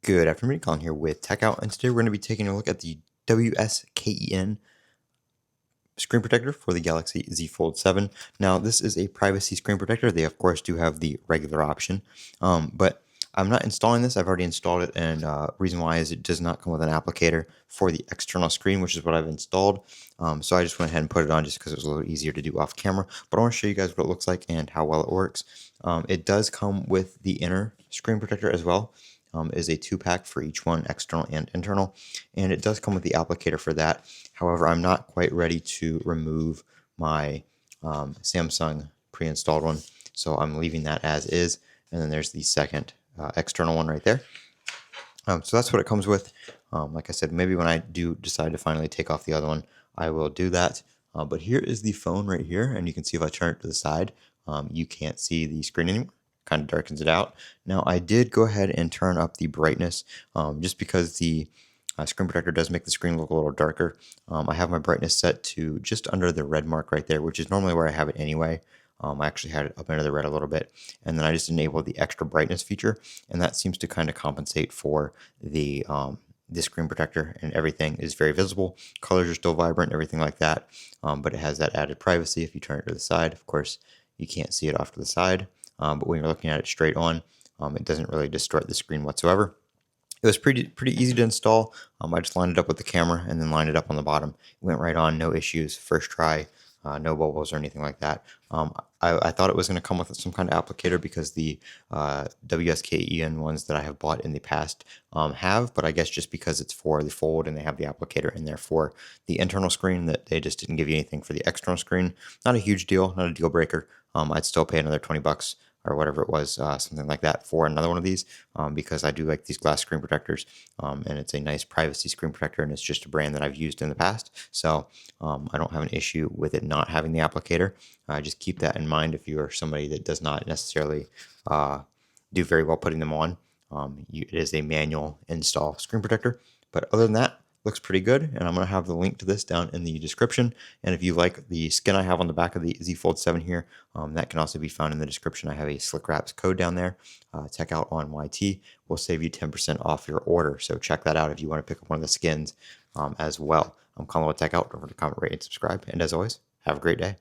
Good afternoon, Colin here with Techout, and today we're going to be taking a look at the WSKEN screen protector for the Galaxy Z Fold 7. Now, this is a privacy screen protector. They, of course, do have the regular option, but I'm not installing this. I've already installed it, and reason why is it does not come with an applicator for the external screen, which is what I've installed. So I just went ahead and put it on just because it was a little easier to do off camera. But I want to show you guys what it looks like and how well it works. It does come with the inner screen protector as well. Is a 2-pack for each one, external and internal, and it does come with the applicator for that. However, I'm not quite ready to remove my Samsung pre-installed one, so I'm leaving that as is. And then there's the second external one right there. So that's what it comes with. Like I said, maybe when I do decide to finally take off the other one, I will do that. But here is the phone right here, and you can see if I turn it to the side, you can't see the screen anymore. Kind of darkens it out. Now, I did go ahead and turn up the brightness just because the screen protector does make the screen look a little darker. I have my brightness set to just under the red mark right there, which is normally where I have it anyway. I actually had it up under the red a little bit, and then I just enabled the extra brightness feature, and that seems to kind of compensate for the screen protector, and everything is very visible. Colors are still vibrant, everything like that, but it has that added privacy. If you turn it to the side, of course, you can't see it off to the side. But when you're looking at it straight on, it doesn't really distort the screen whatsoever. It was pretty easy to install. I just lined it up with the camera and then lined it up on the bottom. It went right on, no issues, first try, no bubbles or anything like that. I thought it was going to come with some kind of applicator because the WSKEN ones that I have bought in the past have, but I guess just because it's for the Fold and they have the applicator in there for the internal screen, that they just didn't give you anything for the external screen. Not a huge deal, not a deal breaker. I'd still pay another 20 bucks or whatever it was, something like that, for another one of these, because I do like these glass screen protectors, and it's a nice privacy screen protector, and it's just a brand that I've used in the past, so I don't have an issue with it not having the applicator. Just keep that in mind if you are somebody that does not necessarily do very well putting them on. It is a manual install screen protector, but other than that, looks pretty good, and I'm going to have the link to this down in the description. And if you like the skin I have on the back of the Z Fold 7 here, that can also be found in the description. I have a Slick Wraps code down there. Techout on YT will save you 10% off your order, so check that out if you want to pick up one of the skins as well. I'm Colin with Techout. Don't forget to comment, rate, and subscribe, and as always, have a great day.